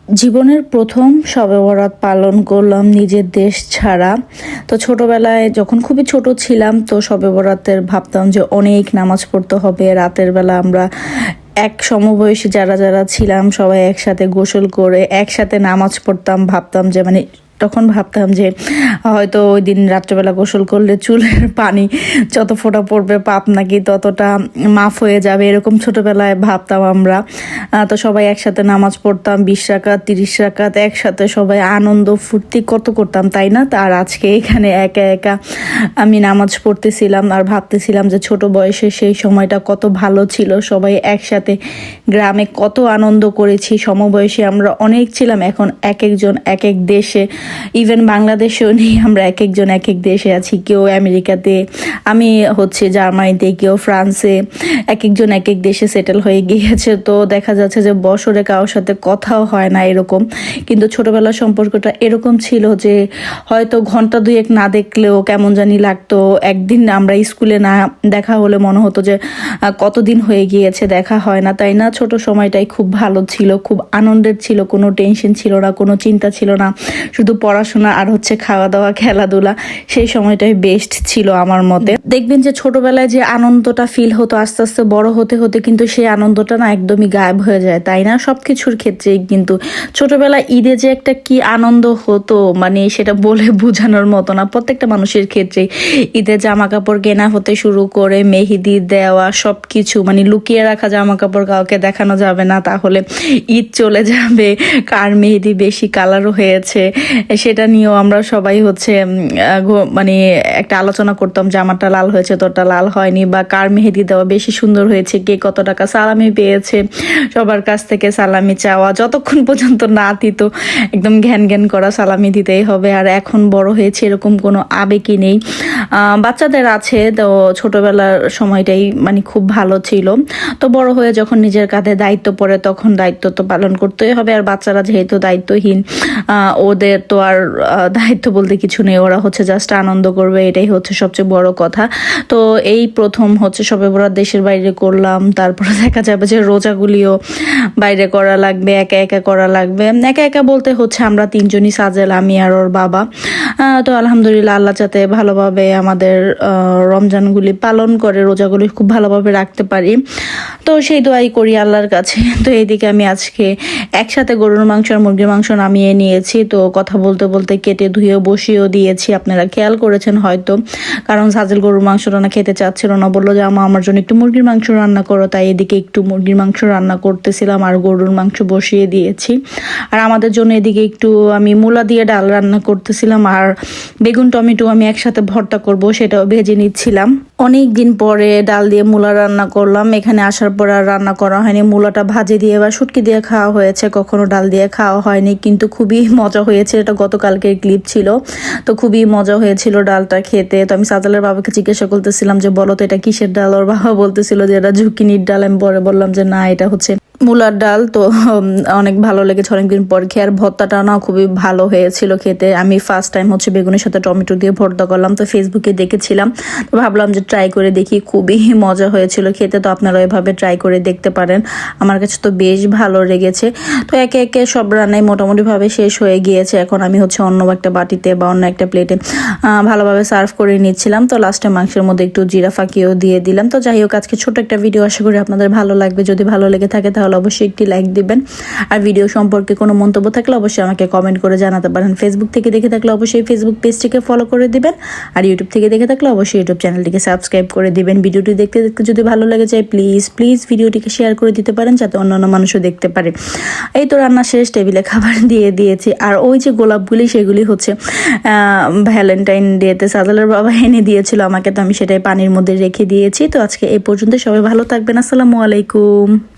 জীবনের প্রথম শবে বরাত পালন করলাম নিজের দেশ ছাড়া। তো ছোটবেলায় যখন খুবই ছোট ছিলাম তো শবে বরাতের ভাবতাম যে অনেক নামাজ পড়তে হবে। রাতের বেলা আমরা এক সমবয়সী যারা যারা ছিলাম সবাই একসাথে গোসল করে একসাথে নামাজ পড়তাম। ভাবতাম যে তখন ভাবতাম যে হয়তো ওই দিন রাত্রেবেলা গোসল করলে চুলের পানি যত ফোঁটা পড়বে পাপ নাকি ততটা মাফ হয়ে যাবে, এরকম ছোটবেলায় ভাবতাম আমরা। তো সবাই একসাথে নামাজ পড়তাম, 20 রাকাত 30 রাকাত একসাথে সবাই আনন্দ ফুর্তি কত করতাম, তাই না? আর আজকে এখানে একা একা আমি নামাজ পড়তেছিলাম আর ভাবতেছিলাম যে ছোট বয়সে সেই সময়টা কত ভালো ছিল। সবাই একসাথে গ্রামে কত আনন্দ করেছি, সমবয়সী আমরা অনেক ছিলাম। এখন এক একজন এক এক দেশে, ইভেন বাংলাদেশেও নেই, আমরা এক একজন এক এক দেশে আছি। কেউ আমেরিকাতে, আমি হচ্ছে জার্মানিতে, কেউ ফ্রান্সে, এক একজন এক এক দেশে সেটেল হয়ে গিয়েছে। তো দেখা যাচ্ছে যে বছরে কারোর সাথে কথাও হয় না এরকম, কিন্তু ছোটবেলার সম্পর্কটা এরকম ছিল যে হয়তো ঘন্টা দুয়েক না দেখলেও কেমন জানি লাগতো। একদিন আমরা স্কুলে না দেখা হলে মনে হতো যে কতদিন হয়ে গিয়েছে দেখা হয় না, তাই না? ছোট সময়টাই খুব ভালো ছিল, খুব আনন্দের ছিল, কোনো টেনশন ছিল না, কোনো চিন্তা ছিল না, শুধু পড়াশোনা আর হচ্ছে খাওয়া দাওয়া খেলাধুলা। সেই সময়টাই বেস্ট ছিল আমার মতে। দেখবেন যে ছোটবেলায় যে আনন্দটা ফিল হতো আস্তে আস্তে বড় হতে হতে কিন্তু সেই আনন্দটা না একদমই গায়েব হয়ে যায়, তাই না? সবকিছুর ক্ষেত্রেই কিন্তু ছোটবেলায় ঈদে যে একটা কি আনন্দ হতো সেটা বলে বোঝানোর মতো না। প্রত্যেকটা মানুষের ক্ষেত্রেই ঈদে জামা কাপড় কেনা হতে শুরু করে মেহেদি দেওয়া সবকিছু, লুকিয়ে রাখা জামা কাপড় কাউকে দেখানো যাবে না, তাহলে ঈদ চলে যাবে। কার মেহেদি বেশি কালারও হয়েছে সেটা নিয়েও আমরা সবাই হচ্ছে একটা আলোচনা করতাম যে আমারটা লাল হয়েছে তোরটা লাল হয়নি, বা কার মেহেদি দেওয়া বেশি সুন্দর হয়েছে, কে কত টাকা সালামি পেয়েছে, সবার কাছ থেকে সালামি চাওয়া, যতক্ষণ পর্যন্ত না দিত একদম ঘ্যান ঘ্যান করা সালামি দিতেই হবে। আর এখন বড় হয়েছে এরকম কোনো আবেগই নেই। বাচ্চাদের আছে, তো ছোটবেলার সময়টাই খুব ভালো ছিল। তো বড় হয়ে যখন নিজের কাঁধে দায়িত্ব পড়ে তখন দায়িত্ব তো পালন করতেই হবে। আর বাচ্চারা যেহেতু দায়িত্বহীন, ওদের তো আর দায়িত্ব বলতে কিছু নেই, ওরা হচ্ছে জাস্ট আনন্দ করবে, এটাই হচ্ছে সবচেয়ে বড় কথা। তো এই প্রথম হচ্ছে শবে বরাত দেশের বাইরে করলাম। তারপরে দেখা যাবে যে রোজাগুলিও বাইরে করা লাগবে, একা একা করা লাগবে। একা একা বলতে হচ্ছে আমরা তিনজনই, সাজেল, আমি আর ওর বাবা। তো আলহামদুলিল্লাহ আল্লাহ যাতে ভালোভাবে আমাদের রমজানগুলি পালন করে, রোজাগুলি খুব ভালোভাবে রাখতে পারি, তো সেই দোয়াই করি আল্লাহর কাছে। তো এইদিকে আমি আজকে একসাথে গরুর মাংস আর মুরগির মাংস নামিয়ে নিয়েছি। তো কথা বলতে বলতে কেটে ধুয়ে বসিয়েও দিয়েছি, আপনারা খেয়াল করেছেন হয়তো, কারণ সাজেল গরুর মাংসটা না খেতে চাচ্ছিল না, বললো যে আমার জন্য একটু মুরগির মাংস রান্না করো। তাই এদিকে একটু মুরগির মাংস রান্না করতেছিলাম আর গরুর মাংস বসিয়ে দিয়েছি। আর আমাদের জন্য এদিকে একটু আমি মূলা দিয়ে ডাল রান্না করতেছিলাম, আর বেগুন টমেটো আমি একসাথে ভর্তা করব সেটাও ভেজে নিচ্ছিলাম। অনেক দিন পরে ডাল দিয়ে মূলা রান্না করলাম। এখানে আসার পর আর রান্না করা হয়নি। মূলাটা ভাজি দিয়ে বা শুটকি দিয়ে খাওয়া হয়েছে, কখনো ডাল দিয়ে খাওয়া হয়নি, কিন্তু খুবই মজা হয়েছে। এটা গতকালকের ক্লিপ ছিল, তো খুবই মজা হয়েছিল ডালটা খেতে। তো আমি সাজালের বাবাকে জিজ্ঞাসা করতেছিলাম যে বলো তো এটা কিসের ডাল, ওর বাবা বলতেছিল যে এটা ঝুঁকিনির ডাল। আমি পরে বললাম যে না, এটা হচ্ছে মূলার ডাল। তো অনেক ভালো লেগেছে অনেকদিন পর খেয়ে। আর ভর্তাটা না খুবই ভালো হয়েছিল খেতে। আমি ফার্স্ট টাইম হচ্ছে বেগুনের সাথে টমেটো দিয়ে ভর্তা করলাম, তো ফেসবুকে দেখেছিলাম, তো ভাবলাম যে ট্রাই করে দেখি, খুবই মজা হয়েছিল খেতে। তো আপনারা এভাবে ট্রাই করে দেখতে পারেন, আমার কাছে তো বেশ ভালো লেগেছে। তো একে একে সব রান্নাই মোটামুটিভাবে শেষ হয়ে গিয়েছে। এখন আমি হচ্ছে অন্য একটা বাটিতে বা অন্য একটা প্লেটে ভালোভাবে সার্ভ করে নিচ্ছিলাম। তো লাস্টে মাংসের মধ্যে একটু জিরা ফাঁকিও দিয়ে দিলাম। তো যাই হোক, আজকে ছোট একটা ভিডিও, আশা করি আপনাদের ভালো লাগবে। যদি ভালো লেগে থাকে তাহলে অবশ্যই একটি লাইক দিবেন। আর ভিডিও সম্পর্কে কোনো মন্তব্য থাকলে অবশ্যই আমাকে কমেন্ট করে জানাতে পারেন। ফেসবুক থেকে দেখে থাকলে অবশ্যই ফেসবুক পেজটিকে ফলো করে দিবেন, আর ইউটিউব থেকে দেখে থাকলে অবশ্যই ইউটিউব চ্যানেলটিকে সাবস্ক্রাইব করে দিবেন। ভিডিওটি দেখতে দেখতে যদি ভালো লেগে যায় প্লিজ ভিডিওটিকে শেয়ার করে দিতে পারেন, যাতে অন্যান্য মানুষও দেখতে পারে। এই তো রান্না শেষ, টেবিলে খাবার দিয়ে দিয়েছি। আর ওই যে গোলাপগুলি, সেগুলি হচ্ছে ভ্যালেন্টাইন ডেতে সাজালের বাবা এনে দিয়েছিল আমাকে, তো আমি সেটাই পানির মধ্যে রেখে দিয়েছি। তো আজকে এই পর্যন্ত, সবাই ভালো থাকবেন। আসসালামু আলাইকুম।